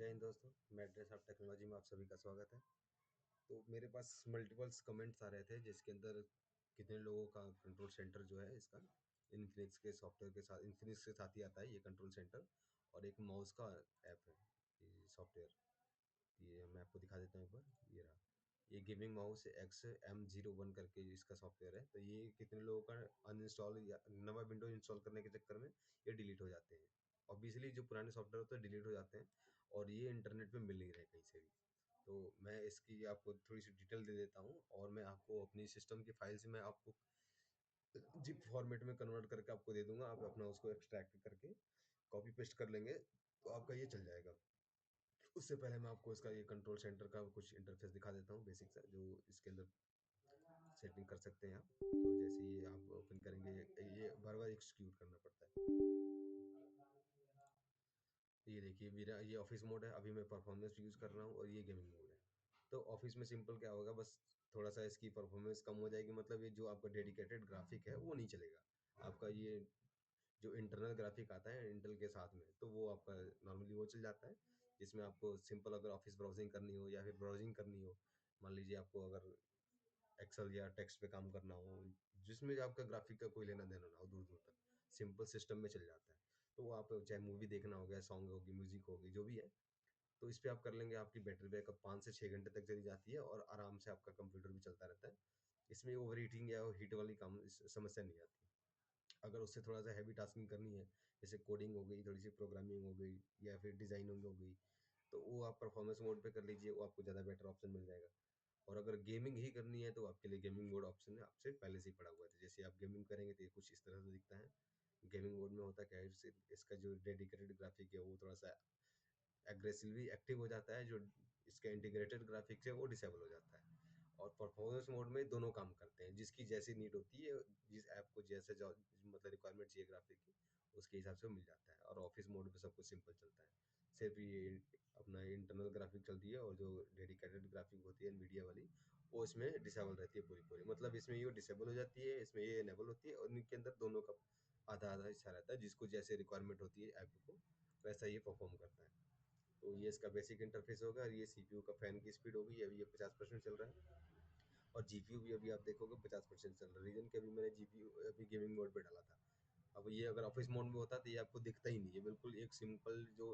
जय हिंद दोस्तों, मैं एड्रेस ऑफ टेक्नोलॉजी में आप सभी का स्वागत है। तो मेरे पास मल्टीपल्स कमेंट्स आ रहे थे जिसके अंदर कितने लोगों का कंट्रोल सेंटर जो है इसका इन्फिनिक्स के सॉफ्टवेयर के साथ इन्फिनिक्स के साथ ही आता है ये कंट्रोल सेंटर। और एक माउस का ऐप है ये सॉफ्टवेयर। ये मैं आपको दिखा देता हूँ एक बार। ये रहा, ये गेमिंग माउस XM01 करके इसका सॉफ्टवेयर है। तो ये कितने लोगों का अनइंस्टॉल या नवा विंडो इंस्टॉल करने के चक्कर में ये डिलीट हो जाते हैं। ऑब्वियसली जो पुराने सॉफ्टवेयर होते हैं डिलीट हो जाते हैं और ये इंटरनेट पे मिल नहीं रहे कहीं से भी। तो मैं इसकी आपको थोड़ी सी डिटेल दे देता हूँ और मैं आपको अपनी सिस्टम की फाइल से मैं आपको जिप फॉर्मेट में कन्वर्ट करके आपको दे दूंगा। आप अपना उसको एक्सट्रैक्ट करके कॉपी पेस्ट कर लेंगे तो आपका ये चल जाएगा। उससे पहले मैं आपको इसका ये कंट्रोल सेंटर का कुछ इंटरफेस दिखा देता हूँ बेसिक सा, जो इसके अंदर सेटिंग कर सकते हैं आप। तो जैसे ये आप ओपन करेंगे ये बार बार एक्सिक्यूट करना पड़ता है। ये देखिए मेरा ये ऑफिस मोड है, अभी मैं परफॉर्मेंस यूज़ कर रहा हूँ और ये गेमिंग मोड है। तो ऑफिस में सिंपल क्या होगा, बस थोड़ा सा इसकी परफॉर्मेंस कम हो जाएगी, मतलब ये जो आपका डेडिकेटेड ग्राफिक है वो नहीं चलेगा। आपका ये जो इंटरनल ग्राफिक आता है इंटेल के साथ में, तो वो आपका नॉर्मली वो चल जाता है। जिसमें आपको सिंपल अगर ऑफिस ब्राउजिंग करनी हो या फिर ब्राउजिंग करनी हो, मान लीजिए आपको अगर एक्सेल या टेक्स्ट पे काम करना हो, जिसमें आपका ग्राफिक का कोई लेना देना ना हो दूर दूर तक, सिंपल सिस्टम में चल जाता है। तो वो आप चाहे मूवी देखना हो गया, सॉन्ग होगी, म्यूजिक होगी, जो भी है, तो इस पे आप कर लेंगे। आपकी बैटरी बैकअप 5 से 6 घंटे तक चली जाती है और आराम से आपका कंप्यूटर भी चलता रहता है। इसमें ओवर हीटिंग या हीट वाली काम समस्या नहीं आती। अगर उससे थोड़ा सा हैवी टास्किंग करनी है, जैसे कोडिंग हो गई, थोड़ी सी प्रोग्रामिंग हो गई या फिर डिजाइनिंग हो गई, तो वो आप परफॉर्मेंस मोड पे कर लीजिए, वो आपको ज़्यादा बेटर ऑप्शन मिल जाएगा। और अगर गेमिंग ही करनी है तो आपके लिए गेमिंग मोड ऑप्शन है आपसे पहले से ही पड़ा हुआ है। तो जैसे आप गेमिंग करेंगे तो ये कुछ इस तरह से दिखता है। गेमिंग मोड में होता क्या है, इसका जो डेडिकेटेड ग्राफिक है वो थोड़ा सा एग्रेसिवली एक्टिव हो जाता है, जो इसका इंटीग्रेटेड ग्राफिक्स है वो डिसेबल हो जाता है। और परफॉर्मेंस मोड में दोनों काम करते हैं, जिसकी जैसी नीड होती है, जिस ऐप को जैसे जो मतलब रिक्वायरमेंट चाहिए ग्राफिक की, उसके हिसाब से वो मिल जाता है। और ऑफिस मोड पे सब कुछ सिंपल चलता है, सिर्फ ये अपना इंटरनल ग्राफिक चलती है और जो डेडिकेटेड ग्राफिक होती है एनवीडिया वाली, वो इसमें डिसेबल रहती है पूरी पूरी। मतलब इसमें ये डिसेबल हो जाती है, इसमें ये इनेबल होती है, और इनके अंदर दोनों का आधा आधा हिस्सा रहता है, जिसको जैसे रिक्वायरमेंट होती है ऐप को वैसा ये परफॉर्म करता है। तो ये इसका बेसिक इंटरफेस होगा। और ये सीपीयू का फैन की स्पीड होगी, अभी ये 50% चल रहा है। और जीपीयू भी अभी आप देखोगे 50% चल रहा है। रीजन के अभी मैंने जीपीयू अभी गेमिंग मोड पे डाला था। अब ये अगर ऑफिस मोड में होता तो ये आपको दिखता ही नहीं है, बिल्कुल एक सिंपल जो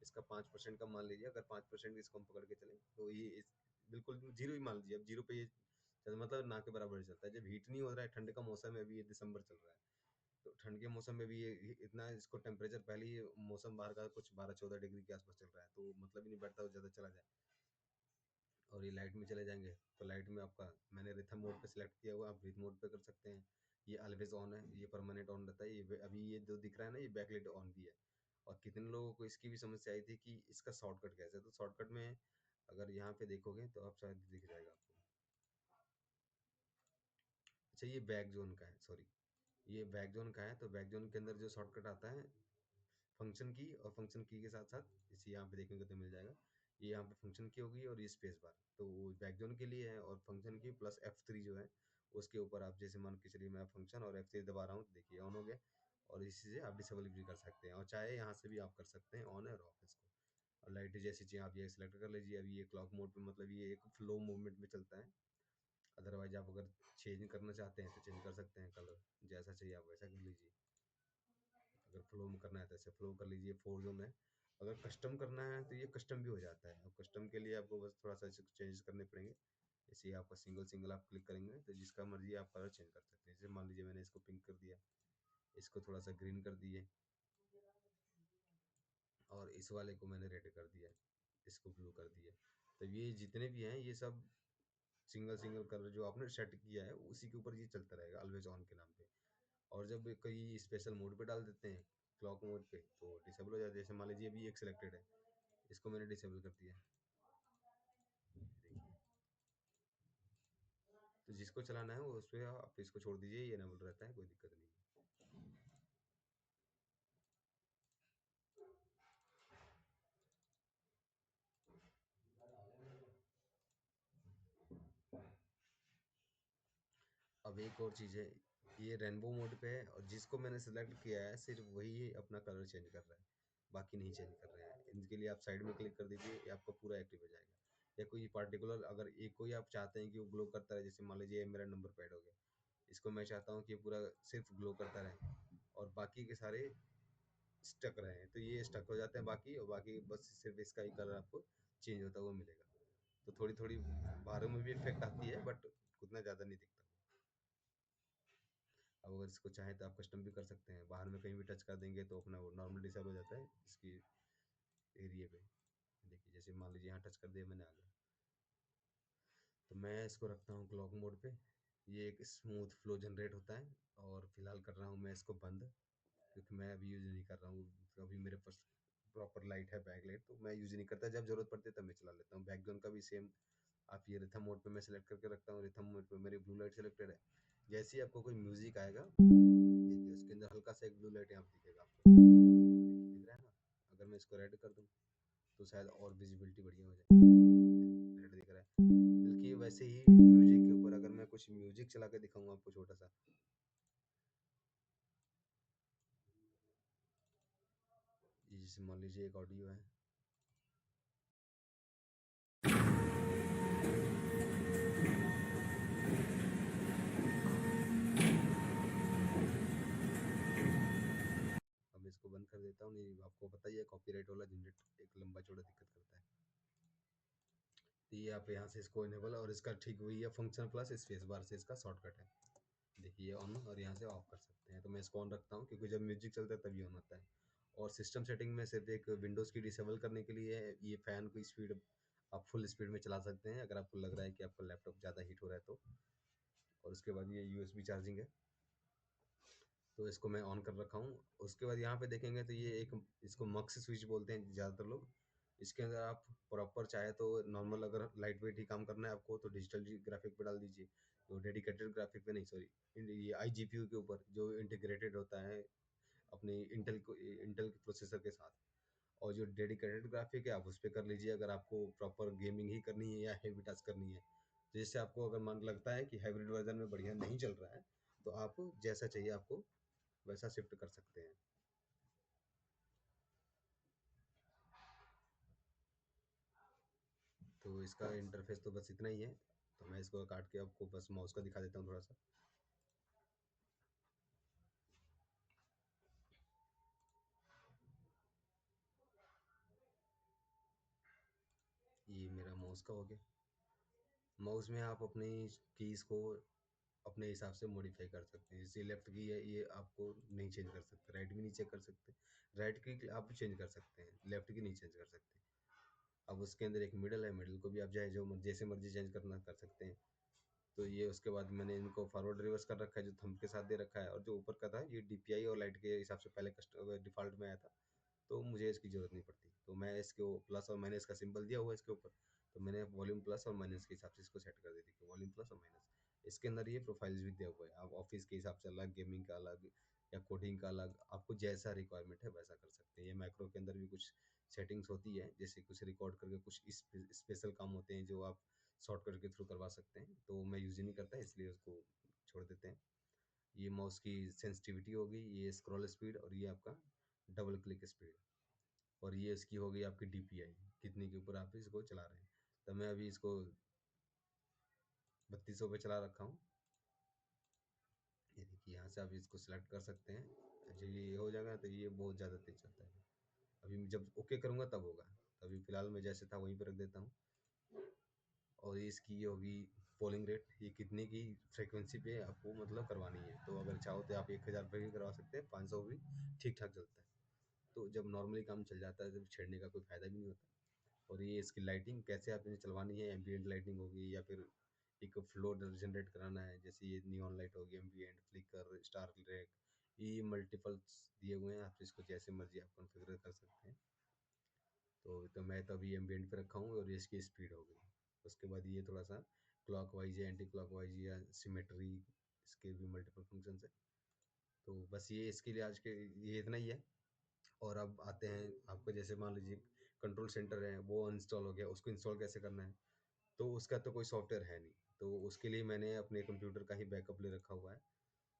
इसका 5% का मान लीजिए, अगर 5% इसको हम पकड़ के चले तो ये बिल्कुल जीरो ही मान लीजिए। अब जीरो पे ये मतलब ना के बराबर चलता है। जब हीट नहीं हो रहा है, ठंड का मौसम है, अभी ये दिसंबर चल रहा है, तो ठंड के मौसम में भी ये इतना इसको टेम्परेचर पहले ही मौसम बाहर का कुछ 12-14 डिग्री के आसपास चल रहा है, तो मतलब ही नहीं बैठता वो ज़्यादा चला जाए। और ये लाइट में चले जाएंगे तो लाइट में आपका मैंने रिथम मोड पे सिलेक्ट किया हुआ, आप ब्रीथ मोड पे कर सकते हैं। ये ऑलवेज ऑन है, ये परमानेंट ऑन रहता है। ये अभी ये जो दिख रहा है ना, ये बैकलाइट ऑन भी है। और कितने लोगों को इसकी भी समस्या आई थी कि इसका शॉर्टकट कैसे है। तो शॉर्टकट में अगर यहाँ पे देखोगे तो आप शायद दिख जाएगा आपको। अच्छा, ये बैक जोन का है, सॉरी, ये बैक जोन का है। तो बैक जोन के अंदर जो शॉर्टकट आता है फंक्शन की, और फंक्शन की के साथ साथ इसे यहाँ पे देखेंगे तो मिल जाएगा। ये यहाँ पे फंक्शन की होगी और ये स्पेस बार, तो वो बैकजोन के लिए है। और फंक्शन की प्लस F3 जो है उसके ऊपर आप जैसे मान के चलिए मैं फंक्शन और F3 दबा रहा हूँ, देखिए ऑन हो गया। और इसी से आप डिसेबल भी कर सकते हैं, और चाहे यहाँ से भी आप कर सकते हैं ऑन और ऑफ इसको। और लाइट जैसी चाहिए आप ये सिलेक्ट कर लीजिए। अभी ये क्लॉक मोड पे, मतलब ये एक फ्लो मूवमेंट में चलता है। अदरवाइज आप अगर चेंज करना चाहते हैं तो चेंज कर सकते हैं, कलर जैसा चाहिए आप वैसा कर लीजिए। अगर फ्लो में करना है तो ऐसे फ्लो कर लीजिए, फोर जोन है। अगर कस्टम करना है तो ये कस्टम भी हो जाता है। अब कस्टम के लिए आपको बस थोड़ा सा चेंजेस करने पड़ेंगे। जैसे आपका सिंगल सिंगल आप क्लिक करेंगे तो जिसका मर्जी आप कलर चेंज कर सकते हैं। जैसे मान लीजिए मैंने इसको पिंक कर दिया, इसको थोड़ा सा ग्रीन कर दिए, और इस वाले को मैंने रेड कर दिया, इसको ब्लू कर दिया। तो ये जितने भी हैं ये सब सिंगल सिंगल कलर जो आपने सेट किया है उसी के ऊपर ये चलता रहेगा ऑलवेज ऑन के नाम पे। और जब कई स्पेशल मोड पे डाल देते हैं, क्लॉक मोड पे, तो डिसेबल हो जाता है। जैसे मान लीजिए अभी एक सिलेक्टेड है, इसको मैंने डिसेबल कर दिया, देखिए। तो जिसको चलाना है वो उस पे आप इसको छोड़ दीजिए, ये इनेबल रहता है, कोई दिक्कत नहीं है। अब एक और चीज़ है, ये रेनबो मोड पे है और जिसको मैंने सेलेक्ट किया है सिर्फ वही अपना कलर चेंज कर रहा है। बाकी नहीं चेंज कर रहे हैं। इनके लिए आप साइड में क्लिक कर दीजिए, ये आपका पूरा एक्टिव हो जाएगा। या कोई पार्टिकुलर अगर एक कोई आप चाहते हैं कि वो ग्लो करता रहे, जैसे मान लीजिए ये मेरा नंबर पैड हो गया, इसको मैं चाहता हूँ कि ये पूरा सिर्फ ग्लो करता रहे और बाकी के सारे स्टक रहे हैं, तो ये स्टक हो जाते हैं बाकी, और बाकी बस सिर्फ इसका ही कलर आपको चेंज होता हुआ मिलेगा। तो थोड़ी थोड़ी बाहरों में भी इफेक्ट आती है, बट उतना ज़्यादा नहीं दिखता। अब अगर इसको चाहें तो आप कस्टम भी कर सकते हैं, बाहर में कहीं भी टच कर देंगे तो अपना वो नॉर्मल डिसेबल हो जाता है इसकी एरिया पे। देखिए जैसे मान लीजिए यहाँ टच कर दिया मैंने, आ गया। तो मैं इसको रखता हूँ क्लॉक मोड पे। ये एक स्मूथ फ्लो जनरेट होता है, और फिलहाल कर रहा हूँ मैं इसको बंद, क्योंकि मैं अभी यूज़ नहीं कर रहा हूँ। तो अभी मेरे पास प्रॉपर लाइट है, बैक लाइट, तो मैं यूज़ नहीं करता। जब ज़रूरत पड़ती है तब मैं चला लेता हूँ। बैकग्राउंड का भी सेम, आप ये रिथम मोड पे मैं सेलेक्ट करके रखता हूँ। रिथम मोड पे मेरी ब्लू लाइट सेलेक्टेड है। जैसे ही आपको कोई म्यूजिक आएगा, देखिए उसके अंदर हल्का सा एक ब्लू लाइट यहाँ पे दिखेगा आपको, दिख रहा है ना? अगर मैं इसको रेड कर दूँ तो शायद और विजिबिलिटी बढ़िया हो जाए। रेड दिख रहा है। बल्कि वैसे ही म्यूजिक के ऊपर अगर मैं कुछ म्यूजिक चला के दिखाऊंगा आपको छोटा सा, ये जैसे मान लीजिए एक ऑडियो है। अब इसको बंद कर देता हूँ। नहीं, आपको पता ही है कॉपीराइट वाला झंझट एक लंबा चौड़ा दिक्कत करता है। तो ये आप यहाँ से इसको इनेबल, और इसका ठीक वही है, फंक्शन प्लस स्पेस बार से इसका शॉर्टकट है। देखिए ऑन, और यहाँ से ऑफ कर सकते हैं। तो मैं इसको ऑन रखता हूँ क्योंकि जब म्यूजिक चलता है तभी ऑन होता है। और सिस्टम सेटिंग में सिर्फ एक विंडोज़ की डिसेबल करने के लिए है, ये फ़ैन की स्पीड आप फुल स्पीड में चला सकते हैं अगर आपको लग रहा है कि आपका लैपटॉप ज़्यादा हीट हो रहा है तो। और उसके बाद ये यूएसबी चार्जिंग है, तो इसको मैं ऑन कर रखा हूँ। उसके बाद यहाँ पे देखेंगे तो ये एक, इसको मक्स स्विच बोलते हैं ज़्यादातर लोग। इसके अंदर आप प्रॉपर चाहे तो नॉर्मल, अगर लाइट वेट ही काम करना है आपको तो डिजिटल ग्राफिक पे डाल दीजिए। तो डेडिकेटेड ग्राफिक पे नहीं, सॉरी, ये आई जी पी यू के ऊपर जो इंटीग्रेटेड होता है अपने इंटेल को, इंटेल के प्रोसेसर के साथ। और जो डेडिकेटेड ग्राफिक है आप उस पर कर लीजिए, अगर आपको प्रॉपर गेमिंग ही करनी है या हेवी टास्क करनी है। तो जिससे आपको अगर मन लगता है कि हाइब्रिड वर्जन में बढ़िया नहीं चल रहा है, तो आप जैसा चाहिए आपको वैसा शिफ्ट कर सकते हैं। तो इसका इंटरफेस तो बस इतना ही है। तो मैं इसको काट के आपको बस माउस का दिखा देता हूँ थोड़ा सा। ये मेरा माउस का हो गया। माउस में आप अपनी कीज़ को अपने हिसाब से मॉडिफाई कर सकते हैं। जैसे लेफ्ट की है, ये आपको नहीं चेंज कर सकते। राइट भी नहीं चेक कर सकते। राइट की आप चेंज कर सकते हैं, लेफ्ट की नहीं चेंज कर सकते। अब उसके अंदर एक मिडल है, मिडल को भी आप चाहे जो जैसे मर्जी चेंज करना कर सकते हैं। तो ये उसके बाद मैंने इनको फॉरवर्ड रिवर्स कर रखा है जो थंब के साथ दे रखा है। और जो ऊपर का था ये डीपीआई और लाइट के हिसाब से पहले डिफ़ॉल्ट में आया था, तो मुझे इसकी ज़रूरत नहीं पड़ती। तो मैं इसको प्लस और माइनस का सिंबल दिया हुआ है इसके ऊपर, तो मैंने वॉल्यूम प्लस और माइनस के हिसाब से इसको सेट कर दी थी, वॉल्यूम प्लस और माइनस। इसके अंदर ये प्रोफाइल्स भी दिया हुआ है, आप ऑफिस के हिसाब से अलग, गेमिंग का अलग, या कोडिंग का अलग, आपको जैसा रिक्वायरमेंट है वैसा कर सकते हैं। ये मैक्रो के अंदर भी कुछ सेटिंग्स होती है, जैसे कुछ रिकॉर्ड करके कुछ स्पेशल काम होते हैं जो आप शॉर्टकट के थ्रू करवा सकते हैं। तो मैं यूज़ ही नहीं करता इसलिए उसको छोड़ देते हैं। ये माउस की सेंसिटिविटी होगी, ये स्क्रॉल स्पीड, और ये आपका डबल क्लिक स्पीड, और ये इसकी हो गई आपकी डीपीआई, कितने के ऊपर आप इसको चला रहे हैं। तो मैं अभी इसको 3200 पे चला रखा हूँ। ये देखिए यहाँ से आप इसको सिलेक्ट कर सकते हैं। जब ये हो जाएगा तो ये बहुत ज़्यादा तेज चलता है। अभी मैं जब ओके करूँगा तब होगा। अभी फ़िलहाल मैं जैसे था वहीं पर रख देता हूँ। और ये इसकी ये होगी पोलिंग रेट, ये कितने की फ्रीक्वेंसी पे आपको मतलब करवानी है। तो अगर चाहो तो आप 1000 पे भी करवा सकते हैं, 500 भी ठीक ठाक चलता है। तो जब नॉर्मली काम चल जाता है जब छेड़ने का कोई फ़ायदा भी नहीं होता। और ये इसकी लाइटिंग कैसे आपने चलवानी है, एम्बिएंट लाइटिंग होगी या फिर एक फ्लो जनरेट कराना है, जैसे ये नियॉन लाइट होगी, एम्बिएंट, फ्लिकर, स्टार रेक, ये मल्टीपल्स दिए हुए हैं। आप इसको जैसे मर्जी आप कॉन्फ़िगर कर सकते हैं। तो मैं तो अभी एम्बिएंट पे रखा हूँ, और ये इसकी स्पीड हो गई। उसके बाद ये थोड़ा सा क्लॉक वाइज या एंटी क्लॉक वाइज या सिमेट्री, इसके भी मल्टीपल फंक्शंस है। तो बस ये इसके लिए आज के ये इतना ही है। और अब आते हैं आपको, जैसे मान लीजिए कंट्रोल सेंटर है वो अनइंस्टॉल हो गया, उसको इंस्टॉल कैसे करना है। तो उसका तो कोई सॉफ्टवेयर है नहीं, तो उसके लिए मैंने अपने कंप्यूटर का ही बैकअप ले रखा हुआ है।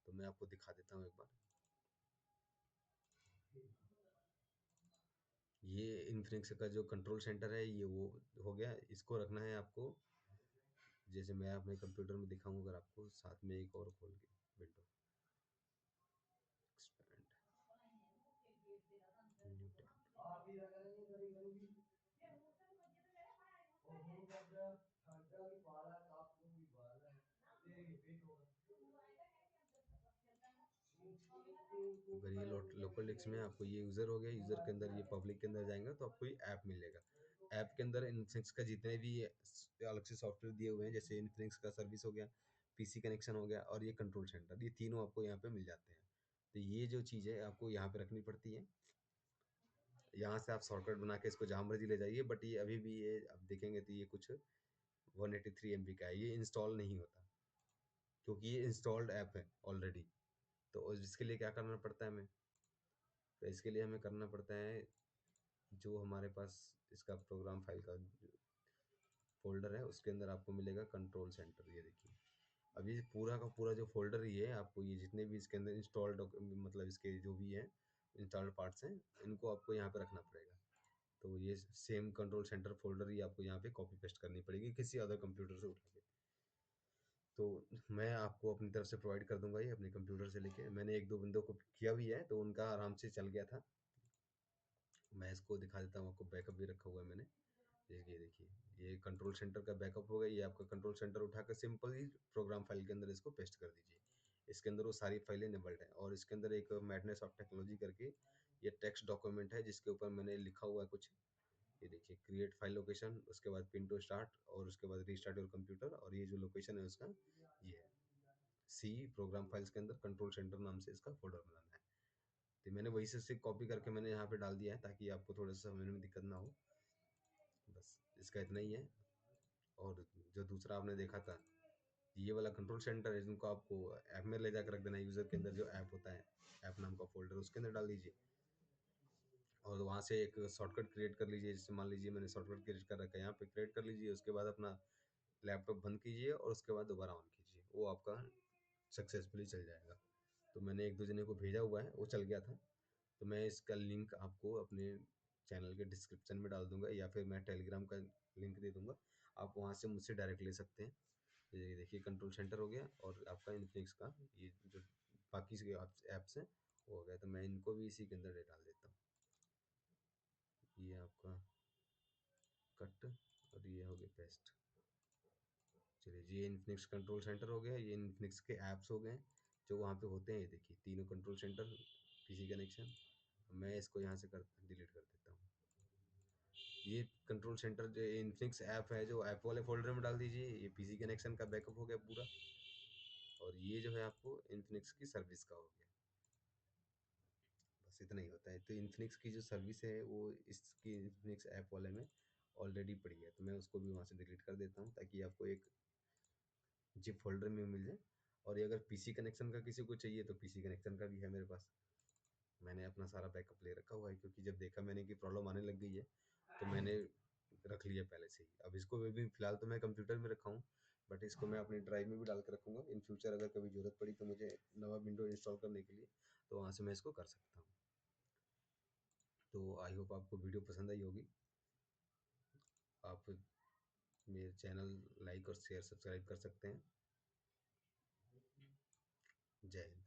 तो मैं आपको दिखा देता हूँ एक बार। ये इन्फिनिक्स का जो कंट्रोल सेंटर है ये वो हो गया। इसको रखना है आपको, जैसे मैं अपने कंप्यूटर में दिखाऊँ अगर आपको, साथ में एक और खोल के विंडो एक्सपैंड न्यू टैब। अगर ये लोकल डिस्क में आपको ये यूज़र हो गया, यूज़र के अंदर ये पब्लिक के अंदर जाएगा तो आपको ये ऐप मिलेगा। ऐप के अंदर इनफिनिक्स का जितने भी अलग से सॉफ्टवेयर दिए हुए हैं, जैसे इनफिनिक्स का सर्विस हो गया, पीसी कनेक्शन हो गया और ये कंट्रोल सेंटर, ये तीनों आपको यहाँ पे मिल जाते हैं। तो ये जो चीज़ है आपको यहाँ पे रखनी पड़ती है। यहाँ से आप शॉर्टकट बना के इसको जहाँ मर्जी ले जाइए, बट ये अभी भी ये आप देखेंगे तो ये कुछ 183 एमबी का है, ये इंस्टॉल नहीं होता क्योंकि ये इंस्टॉल्ड ऐप है ऑलरेडी। तो इसके लिए क्या करना पड़ता है हमें, तो इसके लिए हमें करना पड़ता है, जो हमारे पास इसका प्रोग्राम फाइल का फ़ोल्डर है उसके अंदर आपको मिलेगा कंट्रोल सेंटर। ये देखिए, अब ये पूरा का पूरा जो फ़ोल्डर ही है, आपको ये जितने भी इसके अंदर इंस्टॉल्ड मतलब इसके जो भी हैं इंस्टॉल्ड पार्ट्स हैं, इनको आपको यहाँ पे रखना पड़ेगा। तो ये सेम कंट्रोल सेंटर फ़ोल्डर ही आपको यहाँ पे कॉपी पेस्ट करनी पड़ेगी किसी अदर कंप्यूटर से उठा के। तो मैं आपको अपनी तरफ से प्रोवाइड कर दूँगा ये अपने कंप्यूटर से लेके। मैंने 1-2 बंदों को किया भी है, तो उनका आराम से चल गया था। मैं इसको दिखा देता हूँ आपको, बैकअप भी रखा हुआ है मैंने। ये देखिए, ये कंट्रोल सेंटर का बैकअप हो गया। ये आपका कंट्रोल सेंटर उठाकर सिंपल ही प्रोग्राम फाइल के अंदर इसको पेस्ट कर दीजिए। इसके अंदर वो सारी फाइलें इनेबल्ड हैं और इसके अंदर एक मैडनेस ऑफ टेक्नोलॉजी करके ये टेक्स्ट डॉक्यूमेंट है जिसके ऊपर मैंने लिखा हुआ है कुछ। ये देखिए, क्रिएट फाइल लोकेशन, उसके बाद पिन टू स्टार्ट और उसके बाद रीस्टार्ट योर कंप्यूटर, और ये जो लोकेशन है उसका ये है। सी प्रोग्राम फाइल्स के अंदर कंट्रोल सेंटर नाम से इसका फ़ोल्डर बनाना है। तो मैंने वही से कॉपी करके मैंने यहाँ पे डाल दिया है ताकि आपको थोड़ा-सा समझने में दिक्कत ना हो। बस इसका इतना ही है। और जो दूसरा आपने देखा था, ये वाला कंट्रोल सेंटर है, जिनको आपको ऐप में ले जाकर रख देना है। यूज़र के अंदर जो ऐप होता है, ऐप नाम का फ़ोल्डर उसके अंदर डाल दीजिए और वहाँ से एक शॉर्टकट क्रिएट कर लीजिए। जैसे मान लीजिए मैंने शॉर्टकट क्रिएट कर रखा है, यहाँ पे क्रिएट कर लीजिए। उसके बाद अपना लैपटॉप बंद कीजिए और उसके बाद दोबारा ऑन कीजिए, वो आपका सक्सेसफुली चल जाएगा। तो मैंने 1-2 जने को भेजा हुआ है, वो चल गया था। तो मैं इसका लिंक आपको अपने चैनल के डिस्क्रिप्शन में डाल दूँगा या फिर मैं टेलीग्राम का लिंक दे दूँगा। आप वहाँ से मुझसे डायरेक्ट ले सकते हैं। ये देखिए, कंट्रोल सेंटर हो गया और आपका इन्फिनिक्स का ये जो बाकी के ऐप्स हैं वो हो गया। तो मैं इनको भी इसी के अंदर डाल देता हूँ। ये आपका कट और ये हो गया पेस्ट। चलिए जी, ये इन्फिनिक्स कंट्रोल सेंटर हो गया। ये इन्फिनिक्स के ऐप्स हो गए जो वहाँ पे होते हैं। ये देखिए, तीनों कंट्रोल सेंटर, पीसी कनेक्शन। मैं इसको यहाँ से कर डिलीट कर देता हूँ। ये कंट्रोल सेंटर जो इन्फिनिक्स ऐप है, जो ऐप वाले फ़ोल्डर में डाल दीजिए। ये पीसी कनेक्शन का बैकअप हो गया पूरा, और ये जो है आपको इन्फिनिक्स की सर्विस का हो गया। बस इतना ही होता है। तो इन्फिनिक्स की जो सर्विस है वो इसकी इन्फिनिक्स ऐप वाले में ऑलरेडी पड़ी है, तो मैं उसको भी वहाँ से डिलीट कर देता हूँ ताकि आपको एक ज़िप फ़ोल्डर में मिल जाए। और ये अगर पीसी कनेक्शन का किसी को चाहिए तो पीसी कनेक्शन का भी है मेरे पास। मैंने अपना सारा बैकअप ले रखा हुआ है क्योंकि जब देखा मैंने कि प्रॉब्लम आने लग गई है, तो मैंने रख लिया पहले से ही। अब इसको भी फ़िलहाल तो मैं कंप्यूटर में रखा हूँ, बट इसको मैं अपनी ड्राइव में भी डाल के रखूँगा। इन फ्यूचर अगर कभी ज़रूरत पड़ी तो मुझे नया विंडो इंस्टॉल करने के लिए, तो वहाँ से मैं इसको कर सकता हूँ। तो आई होप आपको वीडियो पसंद आई होगी। आप मेरे चैनल लाइक और शेयर सब्सक्राइब कर सकते हैं। जय हिंद।